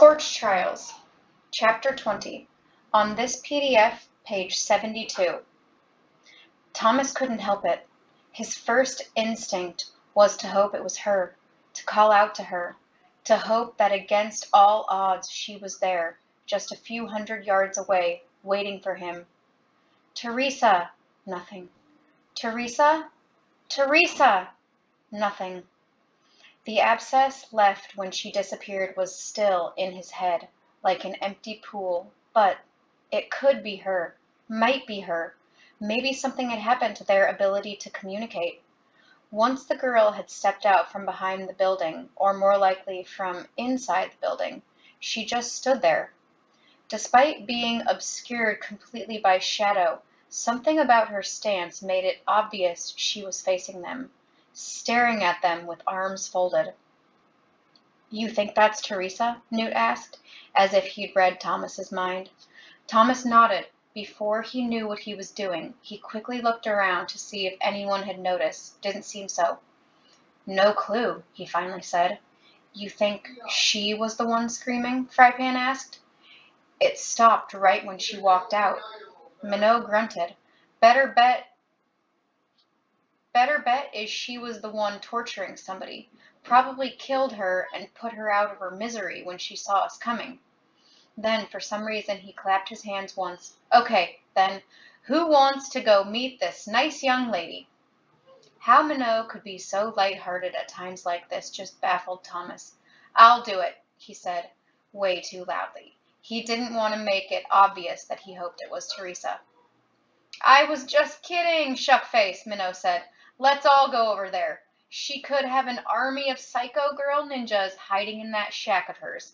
Scorch Trials, Chapter 20. On this PDF, page 72. Thomas couldn't help it. His first instinct was to hope it was her, to call out to her, to hope that against all odds she was there, just a few hundred yards away, waiting for him. Teresa! Nothing. Teresa? Teresa! Nothing. The abscess left when she disappeared was still in his head, like an empty pool, but it could be her, might be her. Maybe something had happened to their ability to communicate. Once the girl had stepped out from behind the building, or more likely from inside the building, she just stood there. Despite being obscured completely by shadow, something about her stance made it obvious she was facing them, staring at them with arms folded. "You think that's Teresa?" Newt asked, as if he'd read Thomas's mind. Thomas nodded. Before he knew what he was doing, he quickly looked around to see if anyone had noticed. Didn't seem so. "No clue," he finally said. "You think she was the one screaming?" Frypan asked. "It stopped right when she walked out." Minot grunted. Better bet is she was the one torturing somebody. Probably killed her and put her out of her misery when she saw us coming." Then, for some reason, he clapped his hands once. "Okay, then, who wants to go meet this nice young lady?" How Minot could be so light-hearted at times like this just baffled Thomas. "I'll do it," he said, way too loudly. He didn't want to make it obvious that he hoped it was Teresa. "I was just kidding, Shuckface," Minot said. "Let's all go over there. She could have an army of psycho girl ninjas hiding in that shack of hers."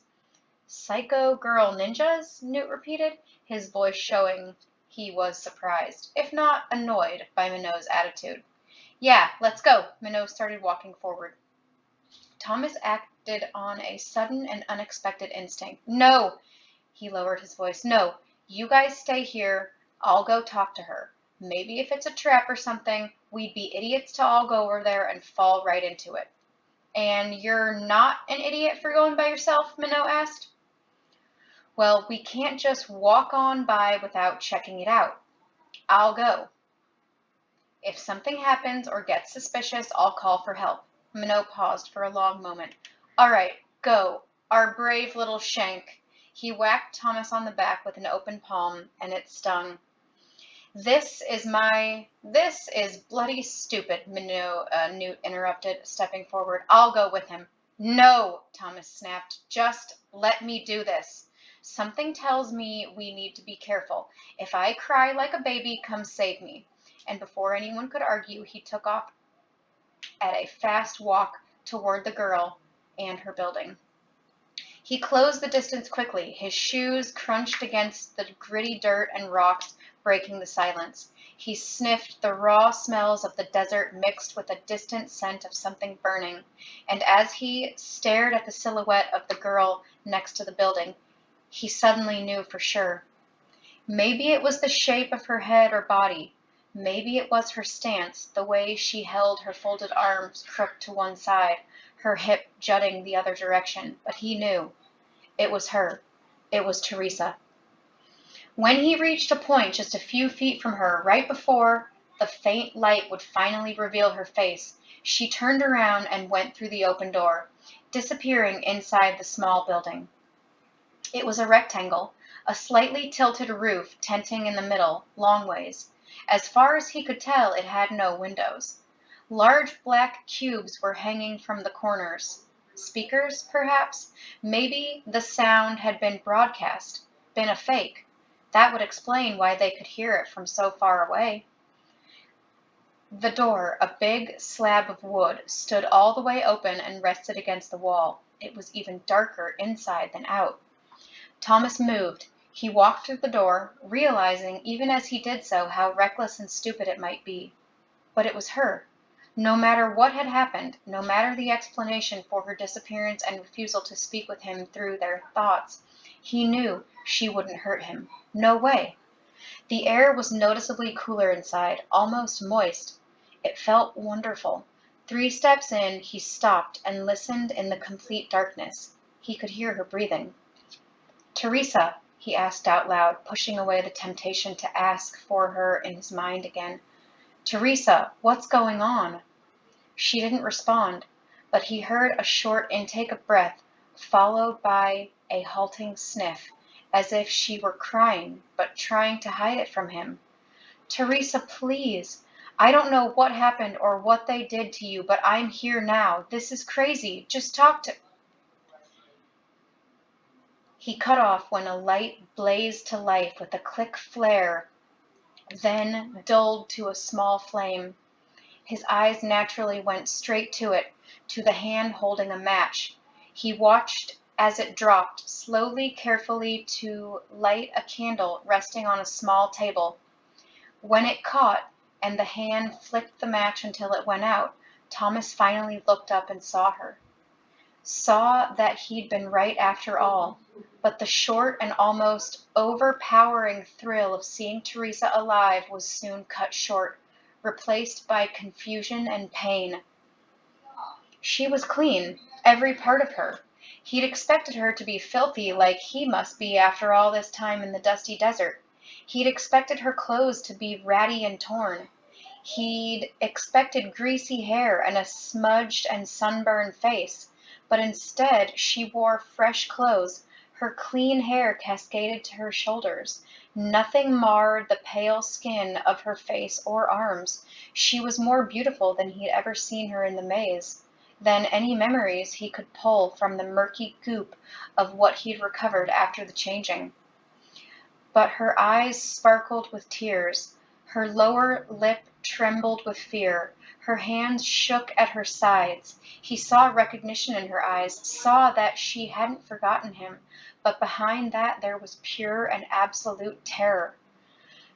"Psycho girl ninjas?" Newt repeated, his voice showing he was surprised, if not annoyed, by Minot's attitude. "Yeah, let's go." Minot started walking forward. Thomas acted on a sudden and unexpected instinct. "No!" He lowered his voice. "No, you guys stay here. I'll go talk to her. Maybe if it's a trap or something, we'd be idiots to all go over there and fall right into it." "And you're not an idiot for going by yourself?" Minot asked. "Well, we can't just walk on by without checking it out. I'll go. If something happens or gets suspicious, I'll call for help." Minot paused for a long moment. "All right, go. Our brave little Shank." He whacked Thomas on the back with an open palm, and it stung. This is bloody stupid," Newt interrupted, stepping forward. "I'll go with him." "No," Thomas snapped. "Just let me do this. Something tells me we need to be careful. If I cry like a baby, come save me." And before anyone could argue, he took off at a fast walk toward the girl and her building. He closed the distance quickly, his shoes crunched against the gritty dirt and rocks, breaking the silence. He sniffed the raw smells of the desert mixed with a distant scent of something burning, and as he stared at the silhouette of the girl next to the building, he suddenly knew for sure. Maybe it was the shape of her head or body. Maybe it was her stance, the way she held her folded arms crooked to one side, her hip jutting the other direction, but he knew. It was her. It was Teresa. When he reached a point just a few feet from her, right before the faint light would finally reveal her face, she turned around and went through the open door, disappearing inside the small building. It was a rectangle, a slightly tilted roof tenting in the middle, long ways. As far as he could tell, it had no windows. Large black cubes were hanging from the corners. Speakers, perhaps? Maybe the sound had been broadcast, been a fake. That would explain why they could hear it from so far away. The door, a big slab of wood, stood all the way open and rested against the wall. It was even darker inside than out. Thomas moved. He walked through the door, realizing even as he did so how reckless and stupid it might be. But it was her. No matter what had happened, no matter the explanation for her disappearance and refusal to speak with him through their thoughts, he knew she wouldn't hurt him. No way. The air was noticeably cooler inside, almost moist. It felt wonderful. 3 steps in, he stopped and listened in the complete darkness. He could hear her breathing. Teresa, he asked out loud, pushing away the temptation to ask for her in his mind again. Teresa, what's going on? She didn't respond, but he heard a short intake of breath, followed by a halting sniff, as if she were crying, but trying to hide it from him. Teresa, please. I don't know what happened or what they did to you, but I'm here now. This is crazy. Just talk to... He cut off when a light blazed to life with a quick flare, then dulled to a small flame. His eyes naturally went straight to it, to the hand holding a match. He watched as it dropped, slowly, carefully, to light a candle resting on a small table. When it caught, and the hand flicked the match until it went out, Thomas finally looked up and saw her. Saw that he'd been right after all, but the short and almost overpowering thrill of seeing Teresa alive was soon cut short, replaced by confusion and pain. She was clean, every part of her. He'd expected her to be filthy like he must be after all this time in the dusty desert. He'd expected her clothes to be ratty and torn. He'd expected greasy hair and a smudged and sunburned face, but instead she wore fresh clothes. Her clean hair cascaded to her shoulders. Nothing marred the pale skin of her face or arms. She was more beautiful than he'd ever seen her in the maze, than any memories he could pull from the murky goop of what he'd recovered after the changing. But her eyes sparkled with tears. Her lower lip trembled with fear. Her hands shook at her sides. He saw recognition in her eyes, saw that she hadn't forgotten him, but behind that there was pure and absolute terror.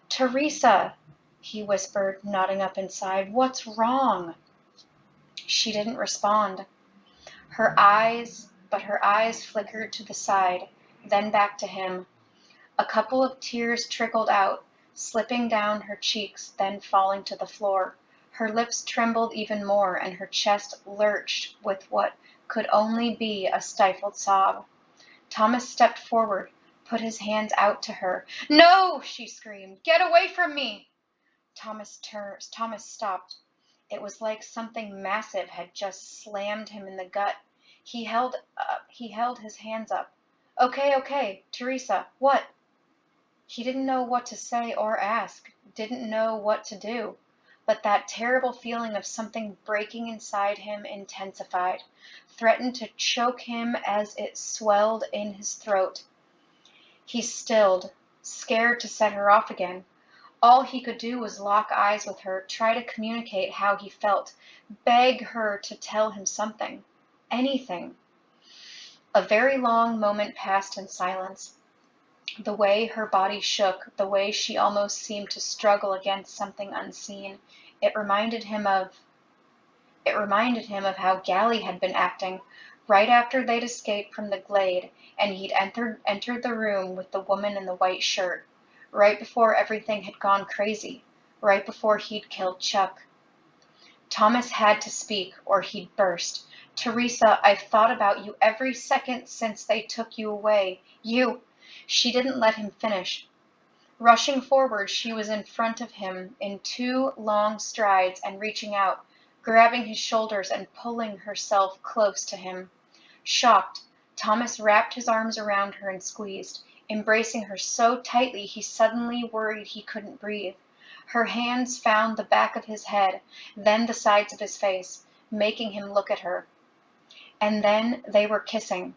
Teresa, he whispered, nodding up inside, what's wrong? She didn't respond. Her eyes flickered to the side, then back to him. A couple of tears trickled out, slipping down her cheeks, then falling to the floor. Her lips trembled even more, and her chest lurched with what could only be a stifled sob. Thomas stepped forward, put his hands out to her. No, she screamed. Get away from me! Thomas stopped. It was like something massive had just slammed him in the gut. He held his hands up. Okay, Teresa, what? He didn't know what to say or ask, didn't know what to do, but that terrible feeling of something breaking inside him intensified, threatened to choke him as it swelled in his throat. He stilled, scared to set her off again. All he could do was lock eyes with her, try to communicate how he felt, beg her to tell him something, anything. A very long moment passed in silence. The way her body shook, the way she almost seemed to struggle against something unseen, it reminded him of how Gally had been acting right after they'd escaped from the glade and he'd entered the room with the woman in the white shirt, right before everything had gone crazy, right before he'd killed Chuck. Thomas had to speak or he'd burst. Teresa, I've thought about you every second since they took you away. You... She didn't let him finish. Rushing forward, she was in front of him in 2 long strides and reaching out, grabbing his shoulders and pulling herself close to him. Shocked, Thomas wrapped his arms around her and squeezed, embracing her so tightly he suddenly worried he couldn't breathe. Her hands found the back of his head, then the sides of his face, making him look at her. And then they were kissing.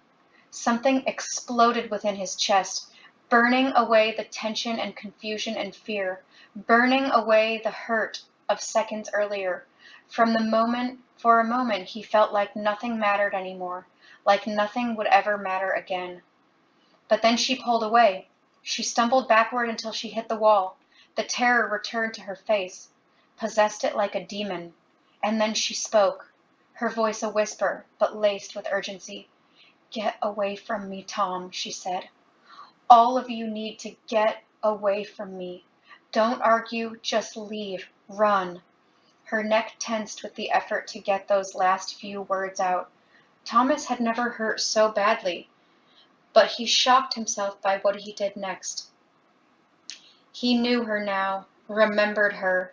Something exploded within his chest, burning away the tension and confusion and fear, burning away the hurt of seconds earlier. For a moment, he felt like nothing mattered anymore, like nothing would ever matter again. But then she pulled away. She stumbled backward until she hit the wall. The terror returned to her face, possessed it like a demon. And then she spoke, her voice a whisper, but laced with urgency. Get away from me, Tom, she said. All of you need to get away from me. Don't argue, just leave, run. Her neck tensed with the effort to get those last few words out. Thomas had never hurt so badly. but he shocked himself by what he did next. He knew her now, remembered her,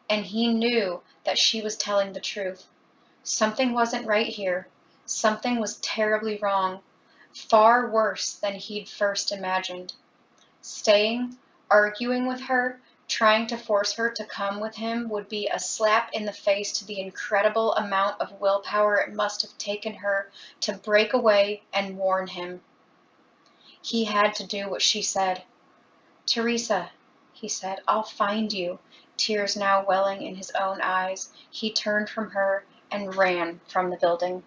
and he knew that she was telling the truth. Something wasn't right here. Something was terribly wrong, far worse than he'd first imagined. Staying, arguing with her, trying to force her to come with him would be a slap in the face to the incredible amount of willpower it must have taken her to break away and warn him. He had to do what she said. "Teresa," he said, "I'll find you." Tears now welling in his own eyes, he turned from her and ran from the building.